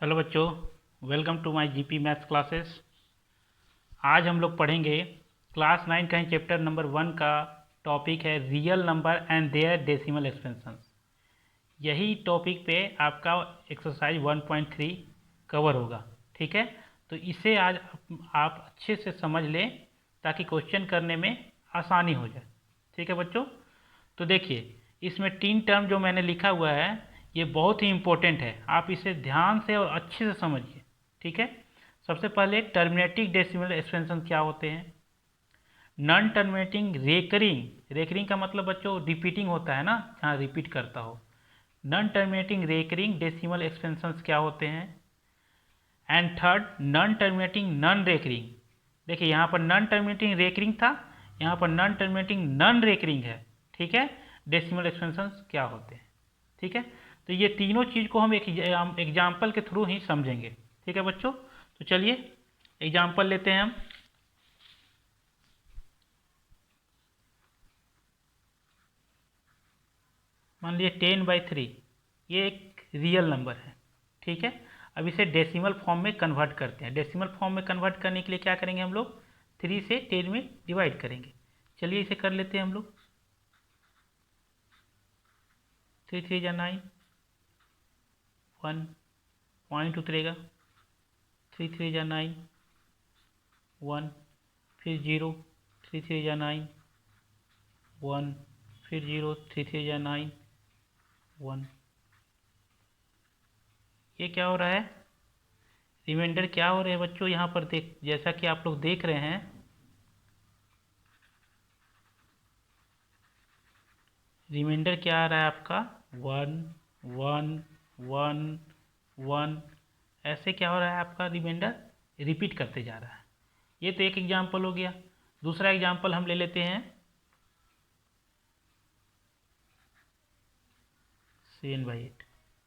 Hello बच्चों, welcome to my GP maths classes. आज हम लोग पढ़ेंगे क्लास 9 का ही चैप्टर नंबर 1 का टॉपिक है real number and their decimal expansions. यही टॉपिक पे आपका एक्सरसाइज 1.3 कवर होगा। ठीक है, तो इसे आज आप अच्छे से समझ लें ताकि क्वेश्चन करने में आसानी हो जाए। ठीक है बच्चों, तो देखिए इसमें 3 टर्म जो मैंने लिखा हुआ है ये बहुत ही इम्पोर्टेंट है, आप इसे ध्यान से और अच्छे से समझिए। ठीक है, सबसे पहले टर्मिनेटिंग डेसिमल एक्सपेंशन क्या होते हैं। नॉन टर्मिनेटिंग रेकरिंग, रेकरिंग का मतलब बच्चों रिपीटिंग होता है ना, जहाँ रिपीट करता हो। Non terminating recurring decimal expansions क्या होते हैं। And third non terminating non recurring. देखिए यहाँ पर नॉन टर्मिनेटिंग रेकरिंग था, यहाँ पर नॉन टर्मिनेटिंग नॉन रेकरिंग है। ठीक है, डेसिमल एक्सपेंशंस क्या होते हैं। ठीक है, तो ये तीनों चीज़ को हम एक एग्जाम्पल के थ्रू ही समझेंगे। ठीक है बच्चों, तो चलिए एग्जाम्पल लेते हैं हम। मान लीजिए 10/3 ये एक रियल नंबर है। ठीक है, अब इसे डेसिमल फॉर्म में कन्वर्ट करते हैं। डेसिमल फॉर्म में कन्वर्ट करने के लिए क्या करेंगे हम लोग, 3 से 10 में डिवाइड करेंगे। चलिए इसे कर लेते हैं हम लोग। 3 3 या 9, 1 पॉइंट उतरेगा। 3 3 या 9, 1 फिर 0, 3 3 या 9, 1 फिर 0, 3 3 या 9, 1। ये क्या हो रहा है, रिमाइंडर क्या हो रहे हैं बच्चों, यहाँ पर देख जैसा कि आप लोग देख रहे हैं रिमाइंडर क्या आ रहा है आपका 1 1 1 1। ऐसे क्या हो रहा है आपका रिमाइंडर रिपीट करते जा रहा है। ये तो एक एग्जाम्पल हो गया। दूसरा एग्जाम्पल हम ले लेते हैं 7/8।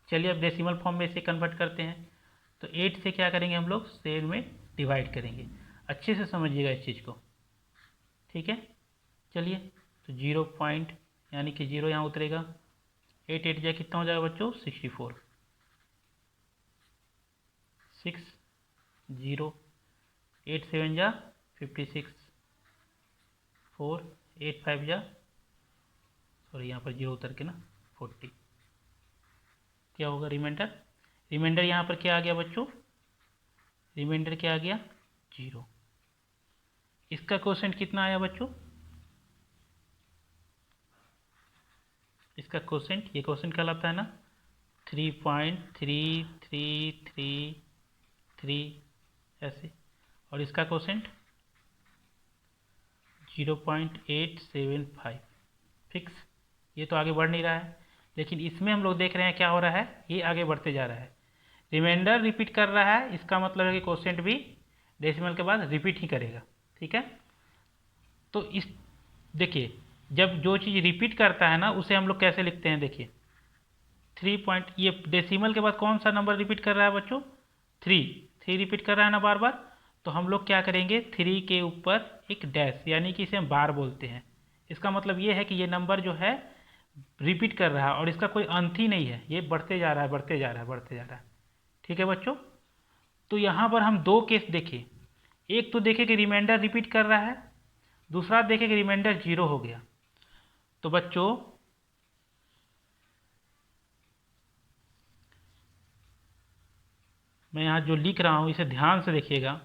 चलिए अब डेसिमल फॉर्म में इसे कन्वर्ट करते हैं। तो 8 से क्या करेंगे हम लोग 7 में डिवाइड करेंगे। अच्छे से समझिएगा इस चीज़ को। ठीक है, चलिए तो 0 पॉइंट यानी कि 0 यहाँ उतरेगा। 8 8 जा कितना हो जाएगा बच्चों 64। 6 0, 8 7 जा 56, 4 8 5 जा सॉरी यहाँ पर 0 उतर के ना 40। क्या होगा रिमाइंडर, रिमाइंडर यहाँ पर क्या आ गया बच्चों, रिमाइंडर क्या आ गया 0। इसका क्वोशेंट कितना आया बच्चों, इसका क्वोशेंट ये क्वोशेंट कहलाता है ना 3.3333 ऐसे। और इसका क्वोशेंट 0.875 फिक्स। ये तो आगे बढ़ नहीं रहा है, लेकिन इसमें हम लोग देख रहे हैं क्या हो रहा है, ये आगे बढ़ते जा रहा है। रिमाइंडर रिपीट कर रहा है, इसका मतलब है कि क्वोशेंट भी डेसिमल के बाद रिपीट ही करेगा। ठीक है, तो इस देखिए जब जो चीज़ रिपीट करता है ना उसे हम लोग कैसे लिखते हैं, देखिए 3 पॉइंट, ये डेसिमल के बाद कौन सा नंबर रिपीट कर रहा है बच्चों 3। 3 रिपीट कर रहा है ना बार बार, तो हम लोग क्या करेंगे 3 के ऊपर एक डैश यानी कि इसे हम बार बोलते हैं। इसका मतलब ये है कि ये नंबर जो है रिपीट कर रहा है और इसका कोई अंत ही नहीं है, ये बढ़ते जा रहा है बढ़ते जा रहा है बढ़ते जा रहा है। ठीक है बच्चों, तो यहाँ पर हम दो केस देखें। एक तो देखें कि रिमाइंडर रिपीट कर रहा है, दूसरा देखें कि रिमाइंडर 0 हो गया। तो बच्चों मैं यहाँ जो लिख रहा हूँ इसे ध्यान से देखिएगा।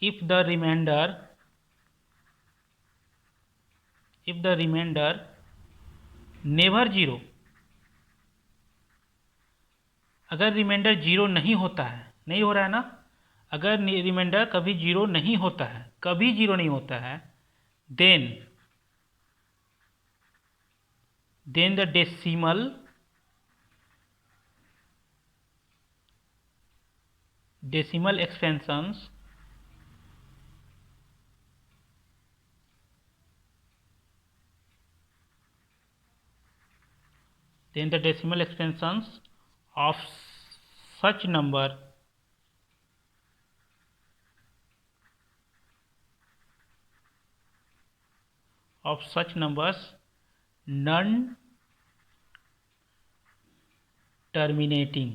if the remainder if the remainder never 0, अगर रिमाइंडर 0 नहीं होता है, नहीं हो रहा है ना, अगर रिमाइंडर कभी 0 नहीं होता है, कभी 0 नहीं होता है, then the decimal expansions then the decimal expansions of such number of such numbers non terminating,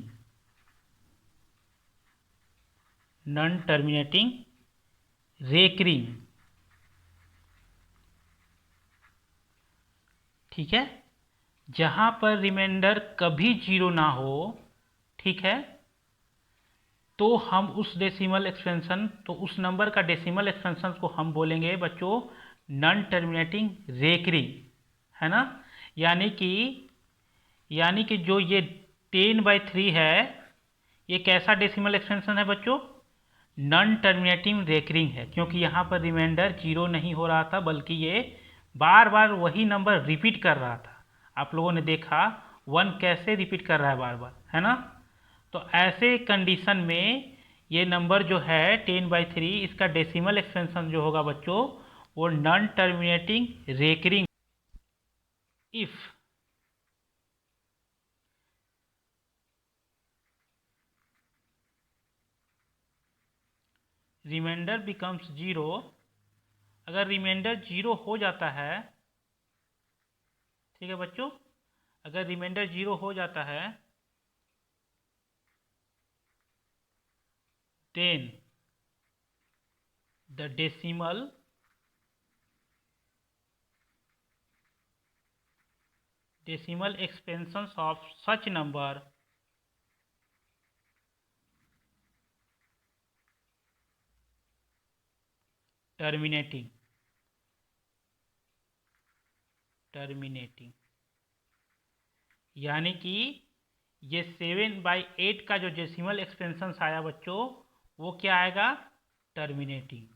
non terminating recurring. ठीक है, जहां पर रिमाइंडर कभी जीरो ना हो, ठीक है, तो हम उस डेसिमल एक्सपेंशन, तो उस नंबर का डेसिमल एक्सपेंशन को हम बोलेंगे बच्चों नॉन टर्मिनेटिंग रेकरिंग, है ना। यानी कि जो ये 10/3 है, ये कैसा डेसिमल एक्सपेंशन है बच्चों, नॉन टर्मिनेटिंग रेकरिंग है, क्योंकि यहाँ पर रिमाइंडर जीरो नहीं हो रहा था, बल्कि ये बार बार वही नंबर रिपीट कर रहा था। आप लोगों ने देखा 1 कैसे रिपीट कर रहा है बार बार, है ना। तो ऐसे कंडीशन में ये नंबर जो है 10/3, इसका डेसिमल एक्सपेंशन जो होगा बच्चों वो non terminating recurring. If remainder becomes zero, अगर रिमाइंडर जीरो हो जाता है, ठीक है बच्चों, अगर रिमाइंडर जीरो हो जाता है, then the decimal expansions of such number terminating यानी कि ये 7/8 का जो डेसिमल एक्सपेंशन आया बच्चों वो क्या आएगा, टर्मिनेटिंग।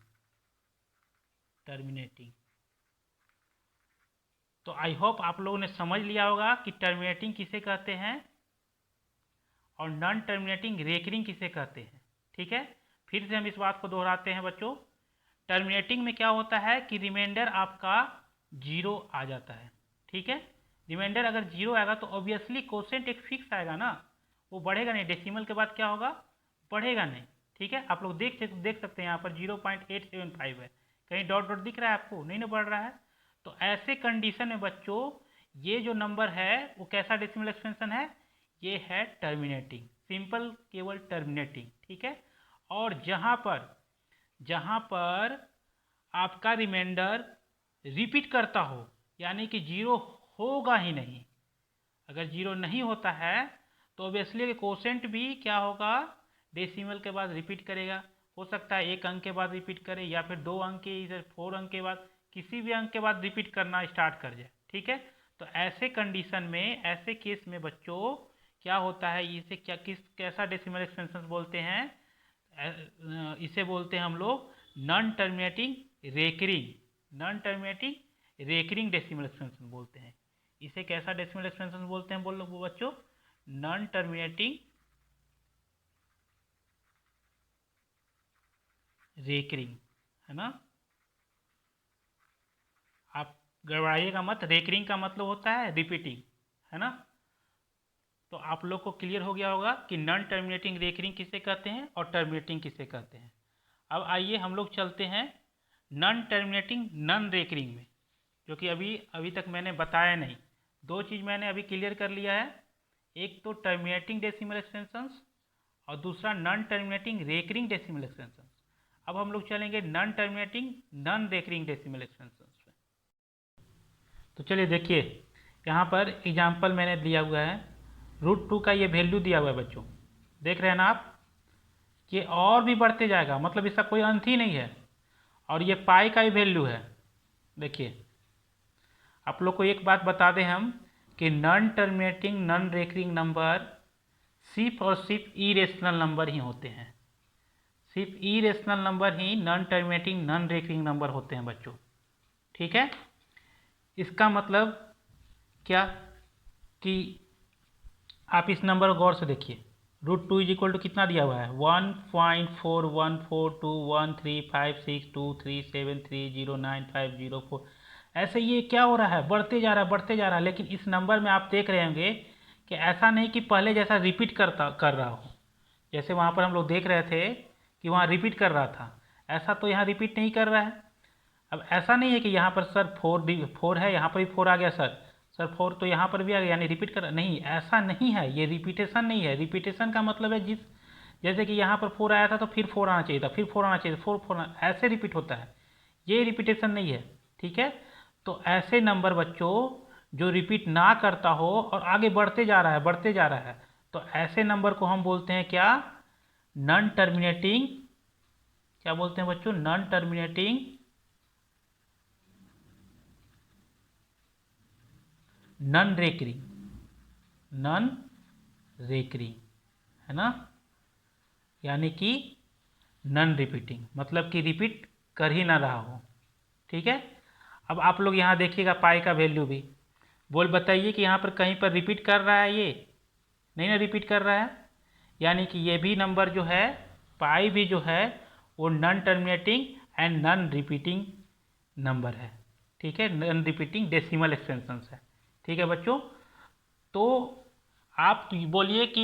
तो आई होप आप लोगों ने समझ लिया होगा कि टर्मिनेटिंग किसे कहते हैं और नॉन टर्मिनेटिंग रेकरिंग किसे कहते हैं। ठीक है, फिर से हम इस बात को दोहराते हैं बच्चों। टर्मिनेटिंग में क्या होता है कि रिमाइंडर आपका जीरो आ जाता है। ठीक है, रिमाइंडर अगर जीरो आएगा तो ऑब्वियसली कोसेंट एक फिक्स आएगा ना, वो बढ़ेगा नहीं, डेसिमल के बाद क्या होगा, बढ़ेगा नहीं। ठीक है, आप लोग देख सकते हैं यहाँ पर 0.875 है, कहीं डॉट डॉट दिख रहा है आपको, नहीं ना बढ़ रहा है। तो ऐसे कंडीशन में बच्चों ये जो नंबर है वो कैसा डेसिमल एक्सपेंशन है, ये है टर्मिनेटिंग, सिंपल केवल टर्मिनेटिंग। ठीक है, और जहाँ पर आपका रिमाइंडर रिपीट करता हो, यानी कि जीरो होगा ही नहीं, अगर जीरो नहीं होता है तो ऑब्वियसली कोसेंट भी क्या होगा, डेसिमल के बाद रिपीट करेगा। हो सकता है 1 अंक के बाद रिपीट करे, या फिर 2 अंक के, इधर 4 अंक के बाद, किसी भी अंक के बाद रिपीट करना स्टार्ट कर जाए। ठीक है, तो ऐसे कंडीशन में, ऐसे केस में बच्चों क्या होता है, इसे कैसा डेसिमल एक्सपेंशन बोलते हैं, इसे बोलते हैं हम लोग non terminating recurring decimal expansion बोलते हैं। इसे कैसा डेसिमल एक्सपेंशन बोलते हैं बोलो बच्चों, नॉन टर्मिनेटिंग रेकरिंग, है ना। आप गड़बड़ाइएगा मत, रेकरिंग का मतलब होता है रिपीटिंग, है ना। तो आप लोग को क्लियर हो गया होगा कि नॉन टर्मिनेटिंग रेकरिंग किसे कहते हैं और टर्मिनेटिंग किसे कहते हैं। अब आइए हम लोग चलते हैं नॉन टर्मिनेटिंग नॉन रेकरिंग में, जो कि अभी तक मैंने बताया नहीं। दो चीज़ मैंने अभी क्लियर कर लिया है, एक तो टर्मिनेटिंग डेसिमल एक्सपेंशंस और दूसरा non terminating recurring decimal expansions. अब हम लोग चलेंगे non terminating non recurring decimal expansions पे। तो चलिए देखिए, यहाँ पर एग्जाम्पल मैंने दिया हुआ है, √2 का ये वैल्यू दिया हुआ है बच्चों, देख रहे हैं ना आप, ये और भी बढ़ते जाएगा, मतलब इसका कोई अंत ही नहीं है। और ये पाई का ही वैल्यू है। देखिए, आप लोग को एक बात बता दें हम कि non terminating non recurring number सिर्फ और सिर्फ इरेशनल नंबर ही होते हैं, सिर्फ इरेशनल नंबर ही non terminating non recurring number होते हैं बच्चों। ठीक है, इसका मतलब क्या कि आप इस नंबर को गौर से देखिए, √2 इक्वल टू कितना दिया हुआ है, 1.41414213562307309504। ऐसे ये क्या हो रहा है, बढ़ते जा रहा है। लेकिन इस नंबर में आप देख रहे होंगे कि ऐसा नहीं कि पहले जैसा रिपीट कर रहा हो, जैसे वहाँ पर हम लोग देख रहे थे कि वहाँ रिपीट कर रहा था, ऐसा तो यहाँ रिपीट नहीं कर रहा है। अब ऐसा नहीं है कि यहाँ पर सर 4 है, यहाँ पर भी 4 आ गया सर, सर 4 तो यहाँ पर भी आ गया, यानी रिपीट कर, नहीं ऐसा नहीं है, ये रिपीटेशन नहीं है। रिपीटेशन का मतलब है जैसे कि यहाँ पर 4 आया था तो फिर 4 आना चाहिए था, फिर 4 आना चाहिए था, 4 ऐसे रिपीट होता है, ये रिपीटेशन नहीं है। ठीक है, तो ऐसे नंबर बच्चों जो रिपीट ना करता हो और आगे बढ़ते जा रहा है, बढ़ते जा रहा है, तो ऐसे नंबर को हम बोलते हैं क्या? Non terminating. क्या बोलते हैं बच्चों? Non terminating, non recurring, non recurring, है ना, यानी कि नॉन रिपीटिंग, मतलब कि रिपीट कर ही ना रहा हो। ठीक है, अब आप लोग यहाँ देखिएगा पाई का वैल्यू भी, बोल बताइए कि यहाँ पर कहीं पर रिपीट कर रहा है? ये नहीं ना रिपीट कर रहा है, यानी कि ये भी नंबर जो है, पाई भी जो है, वो non terminating and non repeating number है। ठीक है, नॉन रिपीटिंग डेसिमल एक्सपेंशंस है। ठीक है बच्चों, तो आप बोलिए कि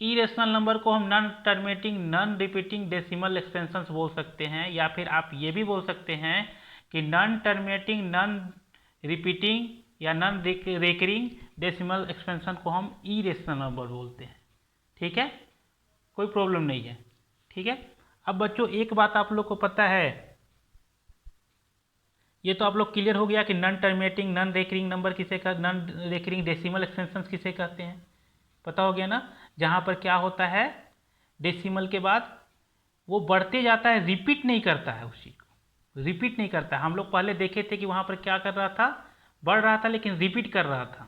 इरेशनल नंबर को हम non terminating non repeating decimal expansions बोल सकते हैं, या फिर आप ये भी बोल सकते हैं कि नॉन टर्मिनेटिंग नॉन रिपीटिंग या नॉन रेकरिंग डेसिमल एक्सपेंशन को हम इरेशनल नंबर बोलते हैं। ठीक है, कोई प्रॉब्लम नहीं है। ठीक है, अब बच्चों एक बात आप लोग को पता है, ये तो आप लोग क्लियर हो गया कि non terminating non recurring number किसे कहते, नॉन रेकरिंग डेसिमल एक्सपेंशन किसे कहते हैं, पता हो गया ना? जहाँ पर क्या होता है, डेसिमल के बाद वो बढ़ते जाता है, रिपीट नहीं करता है, उस चीज़ को रिपीट नहीं करता है। हम लोग पहले देखे थे कि वहाँ पर क्या कर रहा था, बढ़ रहा था लेकिन रिपीट कर रहा था,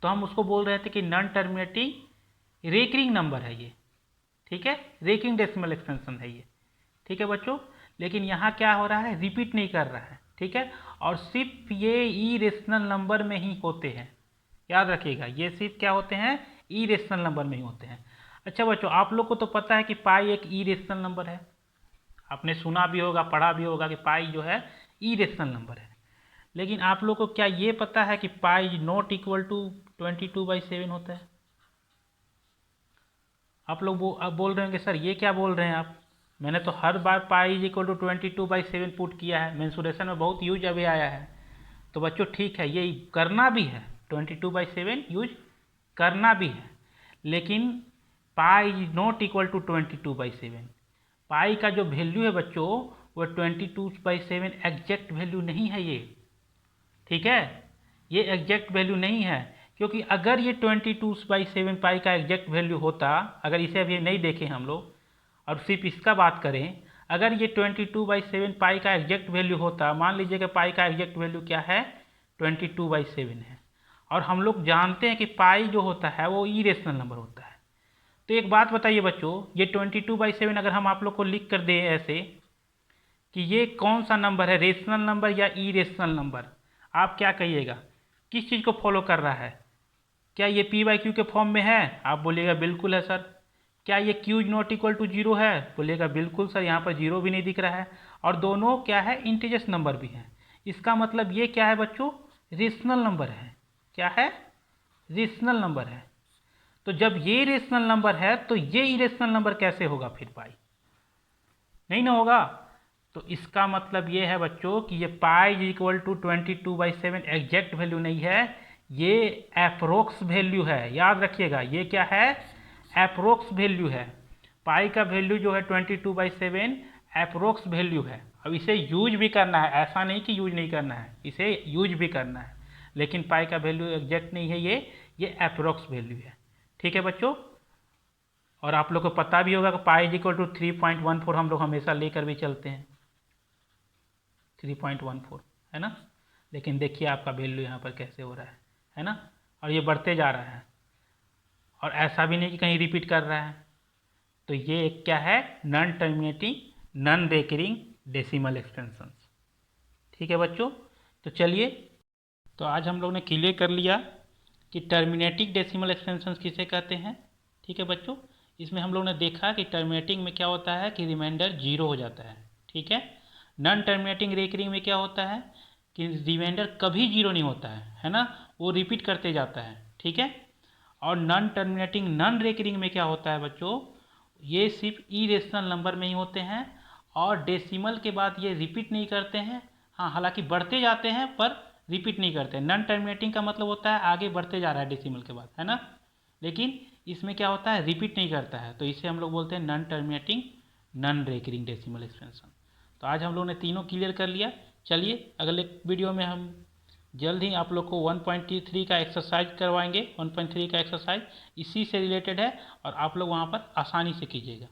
तो हम उसको बोल रहे थे कि नॉन टर्मिनेटिंग रेकरिंग नंबर है ये। ठीक है, रेकरिंग डेसिमल एक्सपेंशन है ये। ठीक है बच्चों, लेकिन यहाँ क्या हो रहा है, रिपीट नहीं कर रहा है। ठीक है, और सिर्फ ये इरेशनल नंबर में ही होते हैं, याद रखिएगा, ये सिर्फ क्या होते हैं, इरेशनल नंबर में ही होते हैं। अच्छा बच्चों, आप लोग को तो पता है कि पाई एक इरेशनल नंबर है, आपने सुना भी होगा, पढ़ा भी होगा कि पाई जो है इरेशनल नंबर है, लेकिन आप लोग को क्या ये पता है कि पाई नॉट इक्वल टू 22/7 होता है? आप लोग अब बोल रहे होंगे सर ये क्या बोल रहे हैं आप, मैंने तो हर बार pi is equal to 22/7 put किया है, मेंसुरेशन में बहुत यूज अभी आया है। तो बच्चों ठीक है, ये करना भी है, 22/7 यूज करना भी है, लेकिन pi is not equal to 22/7। Pi का जो वैल्यू है बच्चों, वो 22/7 एग्जैक्ट वैल्यू नहीं है ये। ठीक है, ये एग्जैक्ट वैल्यू नहीं है, क्योंकि अगर ये 22/7 पाई का एग्जैक्ट वैल्यू होता, अगर इसे अभी नहीं देखें हम लोग और सिर्फ इसका बात करें, अगर ये 22/7 पाई का एग्जैक्ट वैल्यू होता, मान लीजिए कि पाई का एग्जैक्ट वैल्यू क्या है, 22/7 है, और हम लोग जानते हैं कि पाई जो होता है वो इरेशनल नंबर होता है। तो एक बात बताइए बच्चों, ये 22/7 अगर हम आप लोग को लिख कर दें ऐसे कि ये कौन सा नंबर है, रेशनल नंबर या इरेशनल नंबर, आप क्या कहिएगा, किस चीज़ को फॉलो कर रहा है? क्या ये P/Q के फॉर्म में है? आप बोलिएगा बिल्कुल है सर। क्या ये Q नॉट इक्वल टू 0 है? बोलिएगा बिल्कुल सर, यहाँ पर 0 भी नहीं दिख रहा है, और दोनों क्या है, इंटीजर्स नंबर भी हैं। इसका मतलब ये क्या है बच्चों, रेशनल नंबर है। क्या है, रेशनल नंबर है। तो जब ये रेशनल नंबर है तो ये इरेशनल नंबर कैसे होगा फिर पाई? नहीं ना होगा। तो इसका मतलब ये है बच्चों कि ये pi is equal to 22/7 exact value नहीं है, ये अप्रोक्स वैल्यू है। याद रखिएगा, ये क्या है, अप्रोक्स वैल्यू है। पाई का वैल्यू जो है 22/7 अप्रोक्स वैल्यू है। अब इसे यूज भी करना है, ऐसा नहीं कि यूज नहीं करना है, इसे यूज भी करना है, लेकिन पाई का वैल्यू एग्जैक्ट नहीं है, ये अप्रोक्स वैल्यू है। ठीक है बच्चों, और आप लोग को पता भी होगा कि पाई इज इक्वल टू 3.14 हम लोग हमेशा लेकर भी चलते हैं, 3.14 है ना, लेकिन देखिए आपका वैल्यू यहाँ पर कैसे हो रहा है ना, और ये बढ़ते जा रहा है, और ऐसा भी नहीं कि कहीं रिपीट कर रहा है। तो ये एक क्या है, non terminating non recurring decimal expansions. ठीक है बच्चों, तो चलिए, तो आज हम लोग ने क्लियर कर लिया कि टर्मिनेटिंग डेसिमल एक्सपेंशंस किसे कहते हैं। ठीक है बच्चों, इसमें हम लोग ने देखा कि टर्मिनेटिंग में क्या होता है कि रिमाइंडर 0 हो जाता है। ठीक है, नॉन टर्मिनेटिंग रेकरिंग में क्या होता है कि रिमाइंडर कभी 0 नहीं होता है ना, वो रिपीट करते जाता है। ठीक है, और नॉन टर्मिनेटिंग नॉन रेकरिंग में क्या होता है बच्चों, ये सिर्फ इरेशनल नंबर में ही होते हैं, और डेसिमल के बाद ये रिपीट नहीं करते हैं। हाँ, हालांकि बढ़ते जाते हैं पर रिपीट नहीं करते। नॉन टर्मिनेटिंग का मतलब होता है आगे बढ़ते जा रहा है डेसिमल के बाद, है ना, लेकिन इसमें क्या होता है, रिपीट नहीं करता है, तो इसे हम लोग बोलते हैं non terminating non recurring decimal expansion. तो आज हम लोगों ने तीनों क्लियर कर लिया। चलिए अगले वीडियो में हम जल्द ही आप लोग को 1.3 का एक्सरसाइज करवाएंगे। 1.3 का एक्सरसाइज इसी से रिलेटेड है और आप लोग वहाँ पर आसानी से कीजिएगा।